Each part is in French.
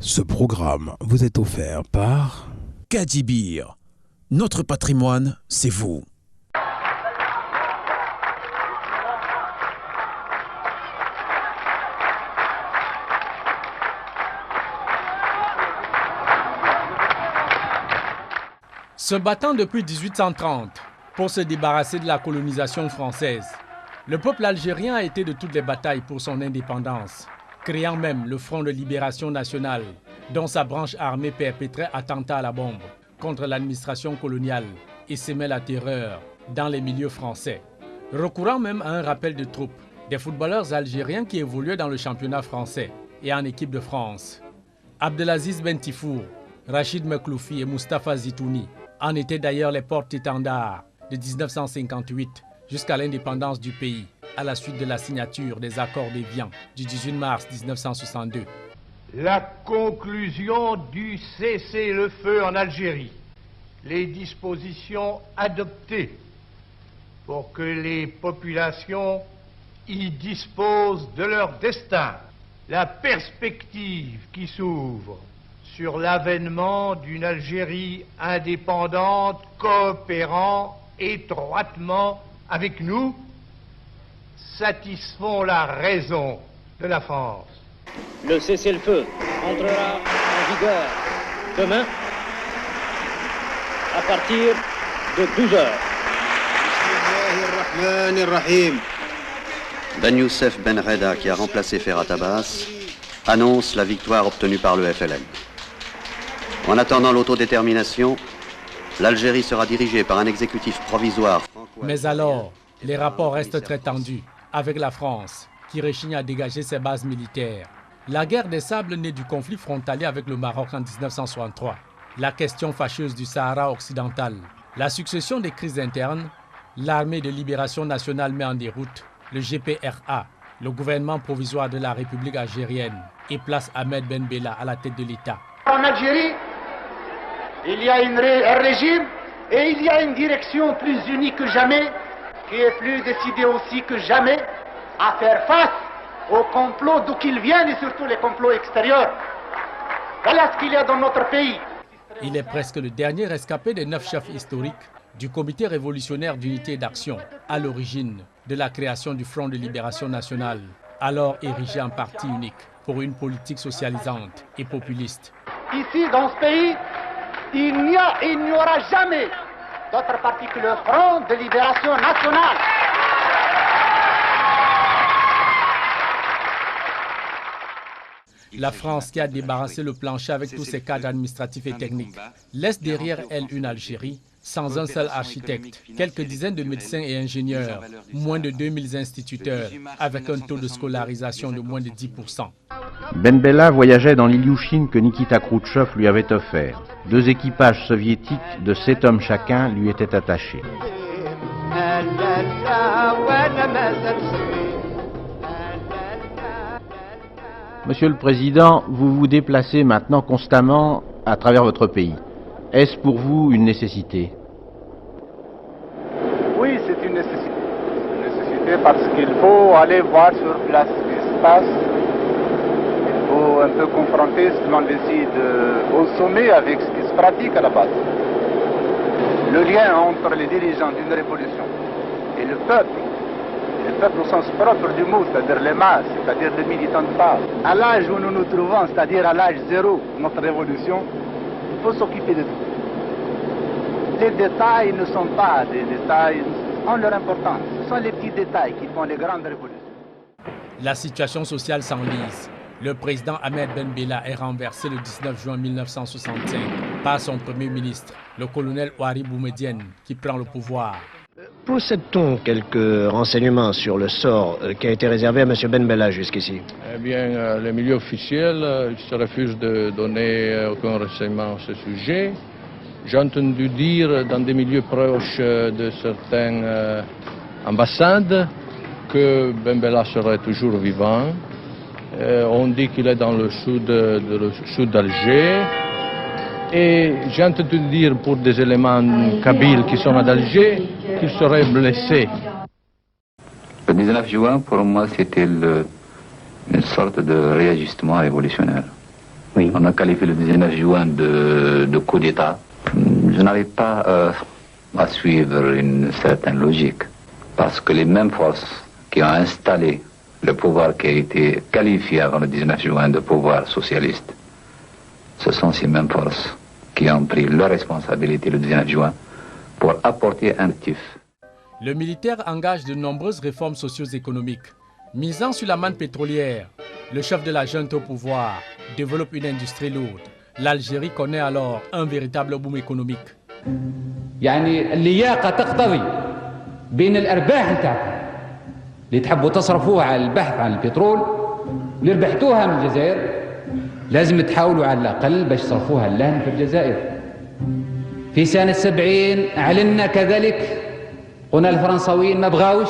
Ce programme vous est offert par Kadibir. Notre patrimoine, c'est vous. Se battant depuis 1830 pour se débarrasser de la colonisation française, le peuple algérien a été de toutes les batailles pour son indépendance, créant même le Front de Libération Nationale, dont sa branche armée perpétrait attentats à la bombe contre l'administration coloniale et sémait la terreur dans les milieux français. Recourant même à un rappel de troupes, des footballeurs algériens qui évoluaient dans le championnat français et en équipe de France. Abdelaziz Bentifour, Rachid Mekloufi et Mustapha Zitouni en étaient d'ailleurs les porte-étendards de 1958 jusqu'à l'indépendance du pays, à la suite de la signature des accords d'Évian du 18 mars 1962. La conclusion du cessez-le-feu en Algérie, les dispositions adoptées pour que les populations y disposent de leur destin, la perspective qui s'ouvre sur l'avènement d'une Algérie indépendante, coopérant étroitement avec nous, satisfont la raison de la France. Le cessez-le-feu entrera en vigueur demain à partir de 12 heures. Ben Youssef Ben Reda, qui a remplacé Ferhat Abbas, annonce la victoire obtenue par le FLN. En attendant l'autodétermination, l'Algérie sera dirigée par un exécutif provisoire. Mais alors, les rapports restent très tendus avec la France, qui rechigne à dégager ses bases militaires. La guerre des sables naît du conflit frontalier avec le Maroc en 1963. La question fâcheuse du Sahara occidental. La succession des crises internes. L'armée de libération nationale met en déroute le GPRA, le gouvernement provisoire de la République algérienne, et place Ahmed Ben Bella à la tête de l'État. En Algérie, il y a un régime et il y a une direction plus unie que jamais, qui est plus décidée aussi que jamais à faire face aux complots d'où qu'ils viennent et surtout les complots extérieurs. Voilà ce qu'il y a dans notre pays. Il est presque le dernier rescapé des 9 chefs historiques du Comité révolutionnaire d'unité et d'action, à l'origine de la création du Front de Libération Nationale, alors érigé en parti unique pour une politique socialisante et populiste. Ici, dans ce pays, il n'y aura jamais d'autre parti que le Front de Libération Nationale. La France, qui a débarrassé le plancher avec tous ses cadres administratifs et techniques, laisse derrière elle une Algérie sans un seul architecte, quelques dizaines de médecins et ingénieurs, moins de 2000 instituteurs, avec un taux de scolarisation de moins de 10%. Ben Bella voyageait dans l'Ilyushin que Nikita Khrouchtchev lui avait offert. 2 équipages soviétiques de 7 hommes chacun lui étaient attachés. Monsieur le Président, vous vous déplacez maintenant constamment à travers votre pays. Est-ce pour vous une nécessité? Oui, c'est une nécessité. Une nécessité parce qu'il faut aller voir sur place ce qui se passe. Il faut un peu confronter ce que l'on décide au sommet avec ce qui se pratique à la base. Le lien entre les dirigeants d'une révolution et le peuple au sens propre du mot, c'est-à-dire les masses, c'est-à-dire les militants de base. À l'âge où nous nous trouvons, c'est-à-dire à l'âge zéro de notre révolution, il faut s'occuper de tout. Les détails ne sont pas des détails, ont leur importance. Ce sont les petits détails qui font les grandes révolutions. La situation sociale s'enlise. Le président Ahmed Ben Bella est renversé le 19 juin 1965 par son premier ministre, le colonel Ouari Boumedienne, qui prend le pouvoir. Possède-t-on quelques renseignements sur le sort qui a été réservé à M. Ben Bella jusqu'ici? Eh bien, les milieux officiels se refusent de donner aucun renseignement à ce sujet. J'ai entendu dire dans des milieux proches de certaines ambassades que Ben Bella serait toujours vivant. On dit qu'il est dans le sud d'Alger. Et j'ai entendu dire pour des éléments kabyles qui sont à Alger qu'il serait blessé. Le 19 juin, pour moi, c'était une sorte de réajustement révolutionnaire. Oui. On a qualifié le 19 juin de coup d'État. Je n'arrive pas à suivre une certaine logique. Parce que les mêmes forces qui ont installé le pouvoir qui a été qualifié avant le 19 juin de pouvoir socialiste, ce sont ces mêmes forces qui ont pris leur responsabilité le 19 juin pour apporter un actif. Le militaire engage de nombreuses réformes socio-économiques. Misant sur la manne pétrolière, le chef de la junte au pouvoir développe une industrie lourde. L'Algérie connaît alors un véritable boom économique. يعني اللياقة تقتضي بين الأرباح نتاعكم اللي تحبوا تصرفوها على البحث عن البترول اللي ربحتوها من الجزائر لازم تحاولوا على الأقل باش تصرفوها لهنا في الجزائر. في سنة 70 أعلنا كذلك، قلنا الفرنساويين ما بغاوش،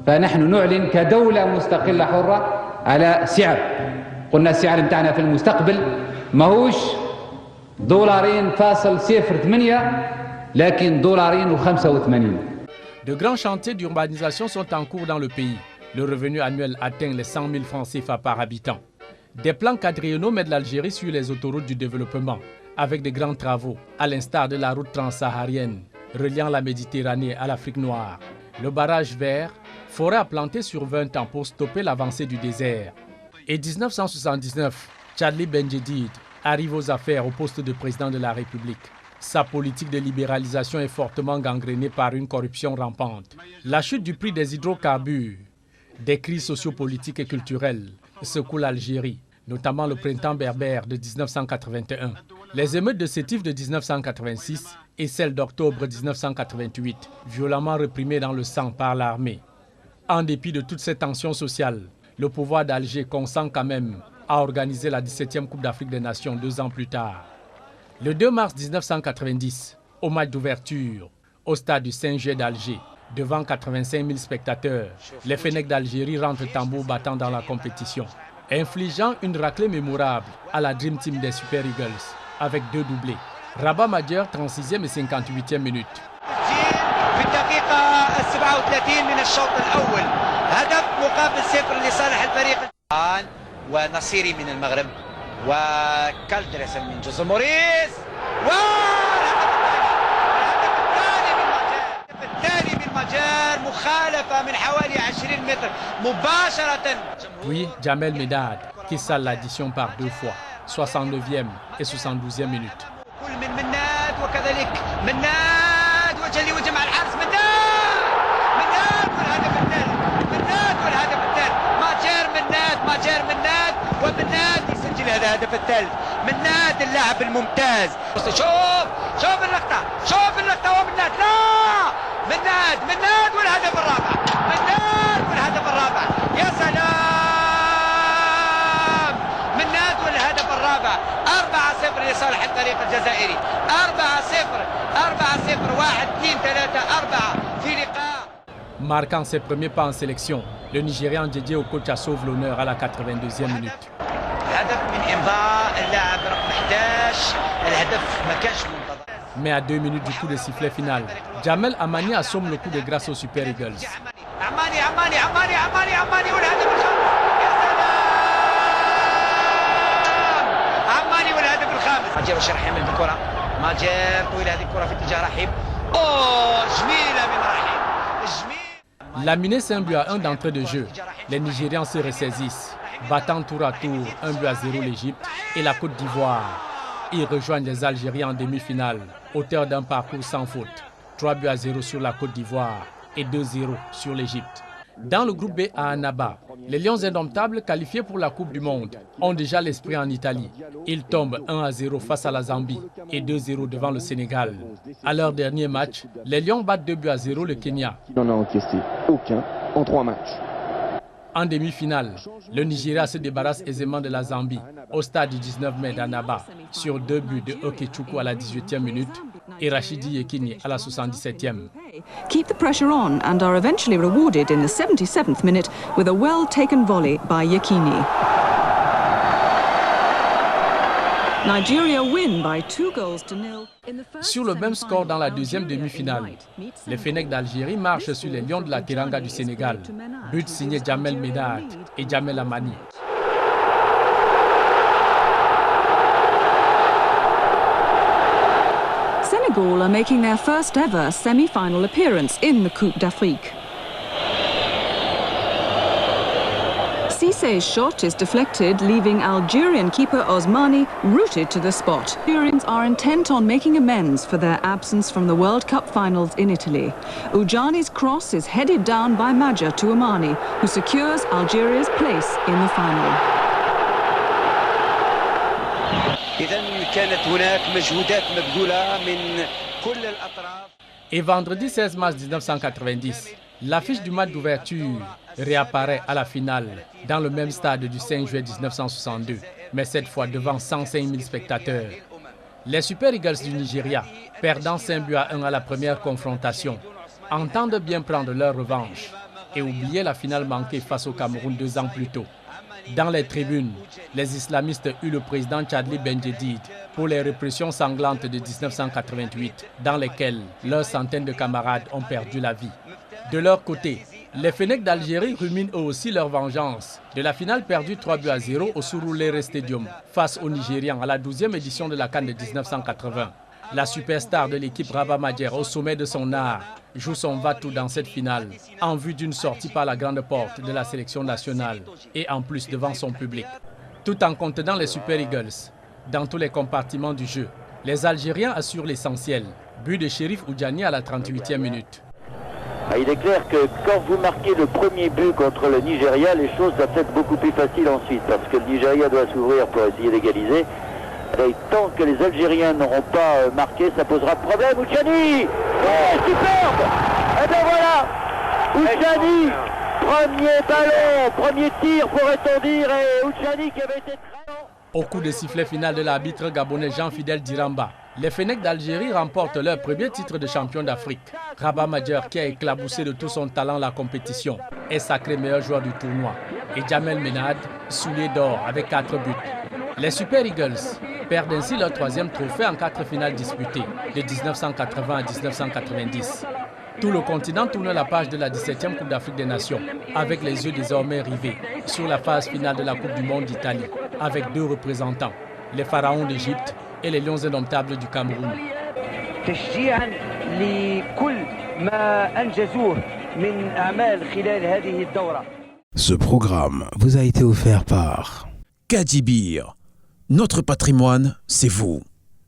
فنحن نعلن كدولة مستقلة حرة على سعر. قلنا السعر نتاعنا في المستقبل ماهوش $2.08 لكن $2.85. De grands chantiers d'urbanisation sont en cours dans le pays. Le revenu annuel atteint les 100 000 francs CFA par habitant. Des plans quadriennaux mettent l'Algérie sur les autoroutes du développement, avec de grands travaux, à l'instar de la route transsaharienne, reliant la Méditerranée à l'Afrique noire. Le barrage vert, forêt à planter sur 20 ans pour stopper l'avancée du désert. Et 1979, Chadli Benjedid arrive aux affaires au poste de président de la République. Sa politique de libéralisation est fortement gangrénée par une corruption rampante. La chute du prix des hydrocarbures, des crises sociopolitiques et culturelles secouent l'Algérie, notamment le printemps berbère de 1981, les émeutes de Sétif de 1986 et celles d'octobre 1988, violemment réprimées dans le sang par l'armée. En dépit de toutes ces tensions sociales, le pouvoir d'Alger consent quand même à organiser la 17e Coupe d'Afrique des Nations 2 ans plus tard. Le 2 mars 1990, au match d'ouverture, au stade du Saint-Gé d'Alger, devant 85 000 spectateurs, les Fennecs d'Algérie rentrent tambour battant dans la compétition, infligeant une raclée mémorable à la Dream Team des Super Eagles, avec 2 doublés. Rabat Madjer, 36e et 58e minute. في الدقيقة 37 من الشوط الأول هدف مقابل 0 لصالح الفريق الآن ونصيري من المغرب وكالدرس من جوزيه موريس والهدف الثاني من مجار مخالفة من حوالي 20 متر مباشرة. Puis Jamel Medad qui sale l'addition par 2 fois, 69e et 72e minute. كل من مناد وكذلك مناد وجه لوجه مع الحارس مناد والهدف الثالث مناد والهدف الثالث ماجر مناد ومناد يسجل هذا الهدف الثالث. مناد اللاعب الممتاز. شوف اللقطة ومناد لا مناد والهدف الرابع يا سلام مناد والهدف الرابع 4-0 لصالح الفريق الجزائري 4-0 1 2 3 4 في لقاء. Marquant ses premiers pas en sélection, le Nigérian dédié au coach sauve l'honneur à la 82e minute. Mais à 2 minutes du coup de sifflet final, Jamel Amani assomme le coup de grâce aux Super Eagles. ماجر وشرح يعمل بالكرة ماجر طويل هذه الكرة في اتجاه رحيم. اوه جميلة من رحيم Laminé 5 buts à 1 d'entrée de jeu, les Nigérians se ressaisissent, battant tour à tour 1-0 l'Égypte et la Côte d'Ivoire. Ils rejoignent les Algériens en demi-finale, auteur d'un parcours sans faute. 3-0 sur la Côte d'Ivoire et 2-0 sur l'Égypte. Dans le groupe B à Annaba, les Lions indomptables qualifiés pour la Coupe du Monde ont déjà l'esprit en Italie. Ils tombent 1-0 face à la Zambie et 2-0 devant le Sénégal. À leur dernier match, les Lions battent 2-0 le Kenya. Il n'en a encaissé aucun en 3 matchs. En demi-finale, le Nigeria se débarrasse aisément de la Zambie au stade du 19 mai d'Annaba sur 2 buts de Okechukwu à la 18e minute et Rachidi Yekini à la 77e. Keep the pressure on and are eventually rewarded in the 77th minute with a well-taken volley by Yekini. Nigeria win by 2-0. Sur le même score dans la deuxième demi-finale, les Fennecs d'Algérie marchent sur les Lions de la Teranga du Sénégal. But signé Jamel Medad et Jamel Amani. Senegal are making their first ever semi-final appearance in the Coupe d'Afrique. Cissé's shot is deflected, leaving Algerian keeper Osmani rooted to the spot. Algerians are intent on making amends for their absence from the World Cup finals in Italy. Oujani's cross is headed down by Maja to Omani, who secures Algeria's place in the final. Et vendredi 16 mars 1990, l'affiche du match d'ouverture réapparaît à la finale dans le même stade du 5 juillet 1962, mais cette fois devant 105 000 spectateurs. Les Super Eagles du Nigeria, perdant 5-1 à la première confrontation, entendent bien prendre leur revanche et oublier la finale manquée face au Cameroun 2 ans plus tôt. Dans les tribunes, les islamistes eurent le président Chadli Benjedid pour les répressions sanglantes de 1988, dans lesquelles leurs centaines de camarades ont perdu la vie. De leur côté, les Fennecs d'Algérie ruminent eux aussi leur vengeance de la finale perdue 3-0 au Surulere Stadium face aux Nigérians à la 12e édition de la CAN de 1980. La superstar de l'équipe Rabat Majer, au sommet de son art, joue son va-tout dans cette finale en vue d'une sortie par la grande porte de la sélection nationale et en plus devant son public. Tout en contenant les Super Eagles, dans tous les compartiments du jeu, les Algériens assurent l'essentiel. But de Chérif Oudjani à la 38e minute. Il est clair que quand vous marquez le premier but contre le Nigeria, les choses doivent être beaucoup plus faciles ensuite, parce que le Nigeria doit s'ouvrir pour essayer d'égaliser. Et tant que les Algériens n'auront pas marqué, ça posera problème. Oudjani, superbe. Et bien voilà, Oudjani, premier ballon, premier tir pourrait-on dire, et Oudjani qui avait été très... Au coup de sifflet final de l'arbitre gabonais Jean-Fidèle Diramba, les Fennecs d'Algérie remportent leur premier titre de champion d'Afrique. Rabat Majer, qui a éclaboussé de tout son talent la compétition, est sacré meilleur joueur du tournoi. Et Djamel Menad, soulier d'or avec 4 buts. Les Super Eagles perdent ainsi leur 3e trophée en 4 finales disputées, de 1980 à 1990. Tout le continent tourne la page de la 17e Coupe d'Afrique des Nations, avec les yeux désormais rivés sur la phase finale de la Coupe du Monde d'Italie, avec 2 représentants, les Pharaons d'Égypte et les Lions indomptables du Cameroun. Ce programme vous a été offert par Kadibir. Notre patrimoine, c'est vous.